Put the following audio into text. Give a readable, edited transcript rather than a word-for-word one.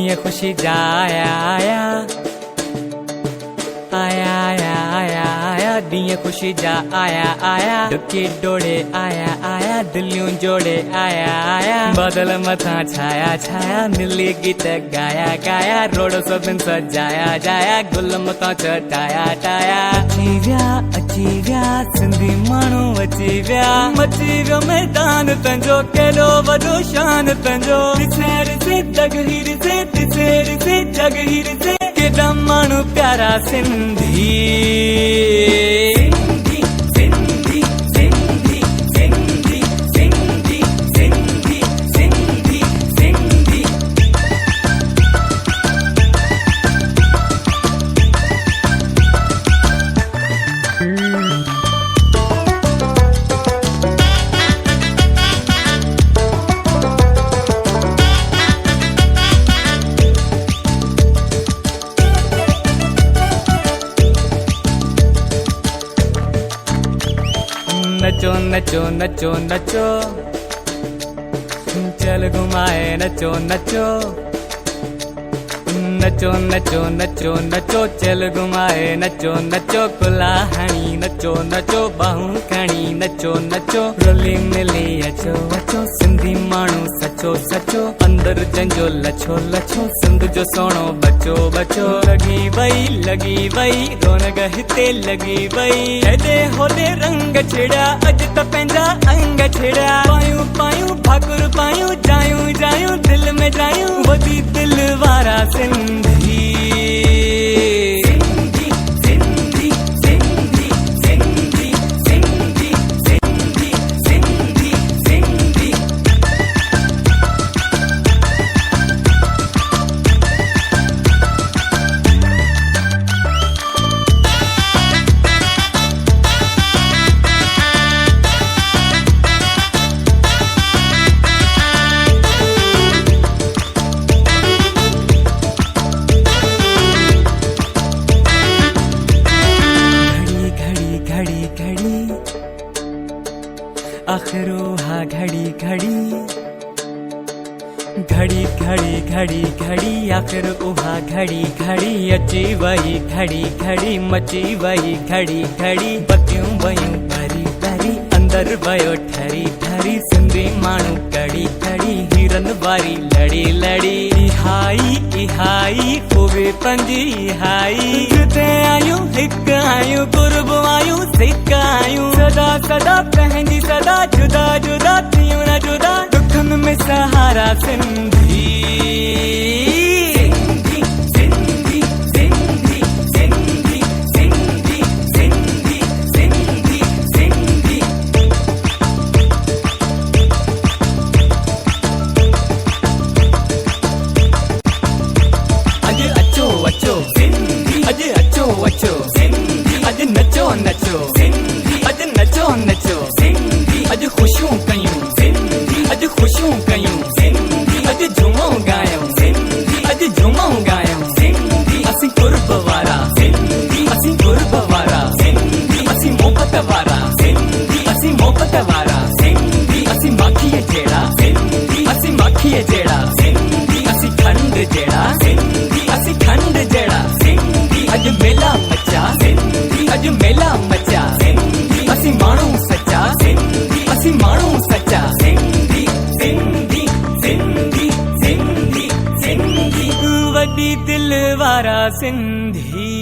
ॾींहं ख़ुशी जा आया आया आया आया आया आया ॾींहं ख़ुशी जा आया आया डुकी डोड़े आया आया दिलियूं जोड़े आया आया बादल मथां छाया छाया नीली गीत गाया गाया रोड सभिनि सजाया जाया गुल मथां चटाया टाया अची विया सिंधी माण्हू अची विया मची वियो मैदान तंजो केॾो वॾो शान तंजो ॾिसेर से जग हीर से ॾिसेर से जग हीर से केॾा माण्हू प्यारा सिंधी सिंधी सिंधी सिंधी सिंधी सिंधी सिंधी सिंधी नचो नचो नचो नचो चल घुमाए नचो नचो नचो नचो नचो नचो चल घुमाए नचो नचो कुला हणी नचो नचो बाहूं खणी नचो नचो रली मिली अचो अचो सिंधी माण्हू सचो सचो अंदर जंजो लछो लछो सिंध जो सोनो बचो बचो लगी वई रौनक हिते लगी वई हेॾे होॾे रंग छिड़ा अॼु त पंहिंजा अंग छिड़ा पायूं पायूं भाकुर पायूं जायूं जायूं दिल में जायूं वधी दिल वारा सिंधी सिंधी सिंधी सिंधी सिंधी सिंधी सिंधी सिंधी सिंधी आखिरो हा घड़ी घड़ी घड़ी घड़ी घड़ी घड़ी आखिर उहा घड़ी घड़ी अची वई घड़ी घड़ी मची वई घड़ी घड़ी बतियूं वयूं भरी भरी अंदर वयो ठरी ठरी सिंधी माण्हू कड़ी कड़ी हिरन वारी लड़ी लड़ी इहाई इहाई खूबी पंजी इहाई जिते आयूं हिक आयूं कुर्ब आयूं सिक आयूं सदा सदा पंहिंजी सदा जुदा जुदा थियूं न जुदा दुखन में सहारा सिंधी सिंधी सिंधी सिंधी सिंधी सिंधी सिंधी सिंधी सिंधी अॼु अचो अचो सिंधी अॼु अचो अचो सिंधी अॼु नचो नचो सिंधी अॼु नचो नचो सिंधी अॼु ख़ुशियूं कयूं सिंधी अॼु ख़ुशियूं कयूं सिंधी अॼु झूमो ॻायूं सिंधी अॼु झूमो ॻायूं सिंधी असीं कुर्ब वारा सिंधी असीं कुर्ब वारा सिंधी असीं मोहबत वारा सिंधी असीं मोहबत वारा सिंधी असीं माखीअ जहिड़ा सिंधी असीं माखीअ जहिड़ा सिंधी असीं खंड जहिड़ा सिंधी असीं खंड जहिड़ा सिंधी अॼु मेला मचा सिंधी अॼु मेला मचा सिंधी असीं माण्हू सचा सिंधी असीं माण्हू सचा सिंधी सिंधी सिंधी सिंधी सिंधी वॾी दिल वारा सिंधी